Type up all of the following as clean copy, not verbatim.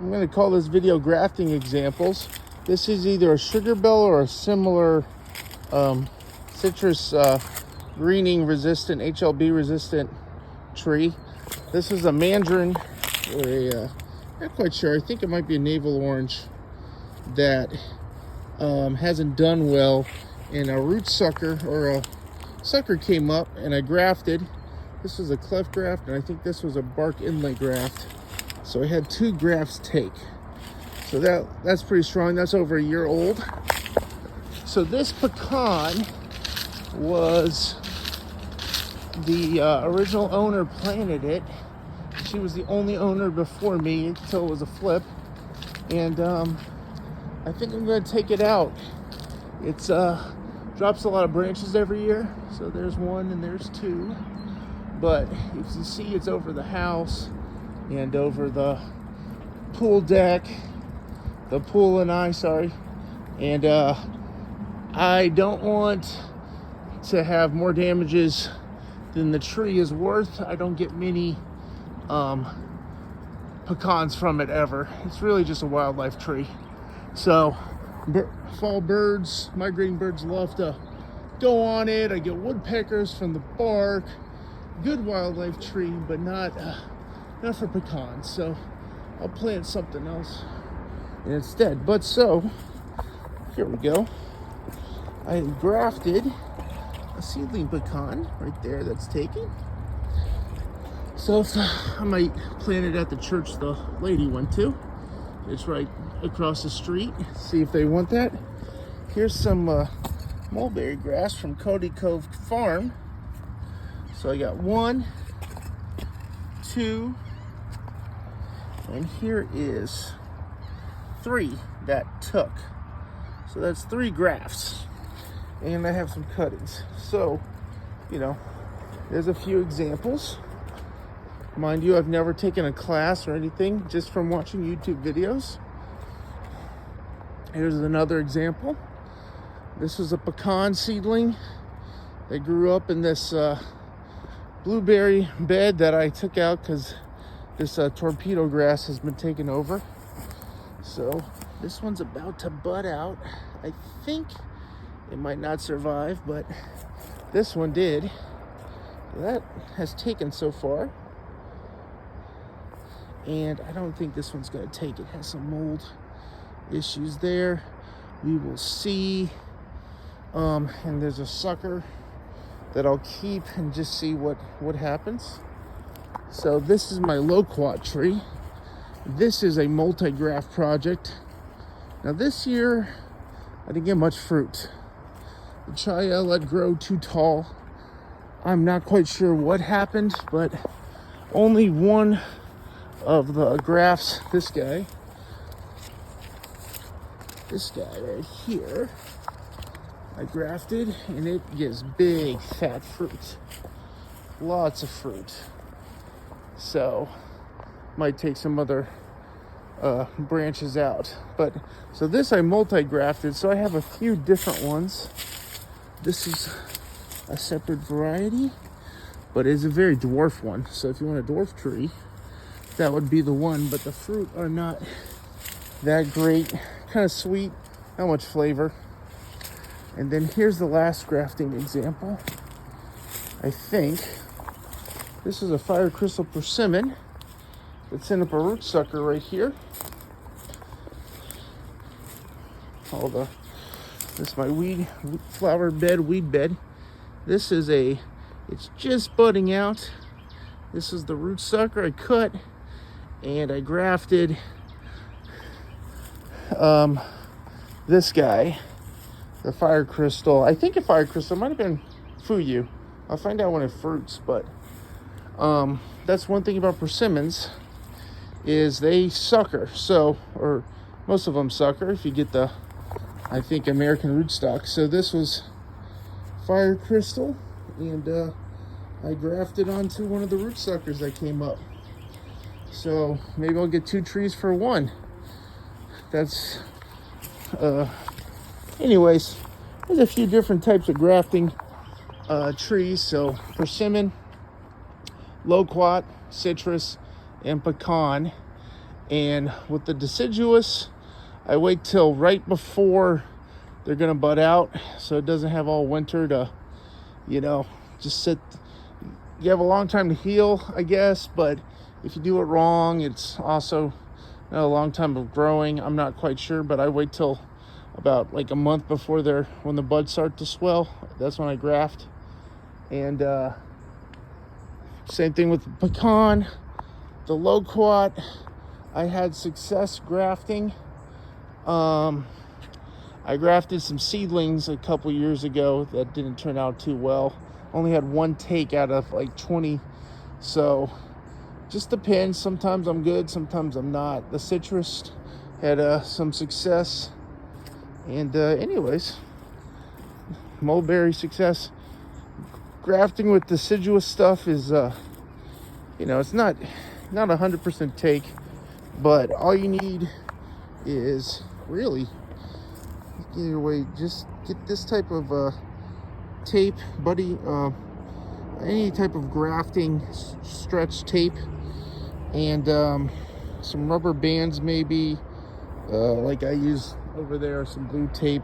I'm going to call this video grafting examples. This is either a Sugarbelle or a similar citrus greening resistant, HLB resistant tree. This is a mandarin, or a, not quite sure, I think it might be a navel orange that hasn't done well, and a root sucker or a sucker came up and I grafted. This was a cleft graft, and I think this was a bark inlay graft. So I had 2 grafts take. So that's pretty strong. That's over a year old. So this pecan was the original owner planted it. She was the only owner before me until it was a flip. And I think I'm going to take it out. It's drops a lot of branches every year. So there's 1 and there's 2. But if you see, it's over the house and over the pool deck, the pool and and I don't want to have more damages than the tree is worth. I don't get many pecans from it ever. It's really just a wildlife tree. So fall birds, migrating birds love to go on it. I get woodpeckers from the bark. Good wildlife tree, but not for pecans. So I'll plant something else instead. But so here we go. I grafted a seedling pecan right there that's taken. So I might plant it at the church the lady went to. It's right across the street. See if they want that. Here's some mulberry grass from Cody Cove Farm. So I got 1, 2, and here is 3 that took. So that's 3 grafts. And I have some cuttings. So, you know, there's a few examples. Mind you, I've never taken a class or anything, just from watching YouTube videos. Here's another example. This was a pecan seedling. They grew up in this blueberry bed that I took out because this torpedo grass has been taken over. So this one's about to bud out. I think it might not survive, but this one did. That has taken so far. And I don't think this one's going to take. It has some mold issues there. We will see. And there's a sucker that I'll keep and just see what happens. So this is my Loquat tree. This is a multi-graft project. Now this year, I didn't get much fruit. The chai I let grow too tall. I'm not quite sure what happened, but only one of the grafts, this guy right here, I grafted, and it gives big fat fruit, lots of fruit. So might take some other branches out, but so this I multi-grafted, so I have a few different ones. This is a separate variety, but it's a very dwarf one. So if you want a dwarf tree, that would be the one, but the fruit are not that great, kind of sweet, not much flavor. And then here's the last grafting example. I think this is a Fire Crystal Persimmon. It's in up a root sucker right here. This is my weed bed. This is it's just budding out. This is the root sucker I cut, and I grafted this guy, the Fire Crystal. I think a Fire Crystal might have been Fuyu. I'll find out when it fruits, but that's one thing about persimmons is they sucker. So, or most of them sucker if you get the, I think, American rootstock. So this was Fire Crystal, and I grafted onto one of the root suckers that came up. So maybe I'll get 2 trees for 1. That's anyways, there's a few different types of grafting trees. So persimmon, loquat, citrus, and pecan. And with the deciduous, I wait till right before they're gonna bud out, so it doesn't have all winter to, just sit. You have a long time to heal, I guess, but if you do it wrong, it's also a long time of growing. I'm not quite sure, but I wait till about like a month before when the buds start to swell. That's when I graft. And same thing with the pecan, the loquat. I had success grafting. I grafted some seedlings a couple years ago that didn't turn out too well. Only had one take out of like 20. So just depends. Sometimes I'm good, sometimes I'm not. The citrus had some success. And anyways, mulberry success. Grafting with deciduous stuff is, it's not 100% take, but all you need is really, either way, just get this type of tape, buddy, any type of grafting stretch tape, and some rubber bands maybe, like I use over there, some blue tape.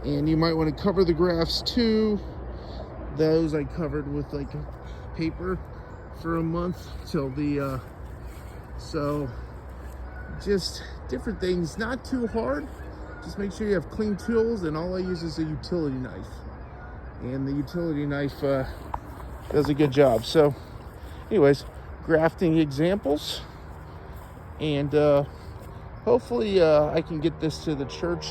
And you might want to cover the grafts too. Those I covered with like paper for a month till the so just different things, not too hard. Just make sure you have clean tools, and all I use is a utility knife, and the utility knife does a good job. So anyways, grafting examples, and hopefully I can get this to the church.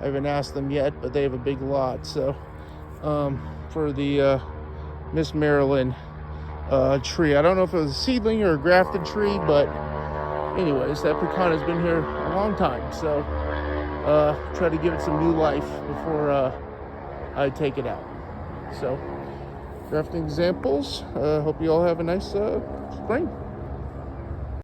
I haven't asked them yet, but they have a big lot. So for the Miss Marilyn tree, I don't know if it was a seedling or a grafted tree, but anyways, that pecan has been here a long time. So try to give it some new life before I take it out. So grafting examples. Hope you all have a nice spring.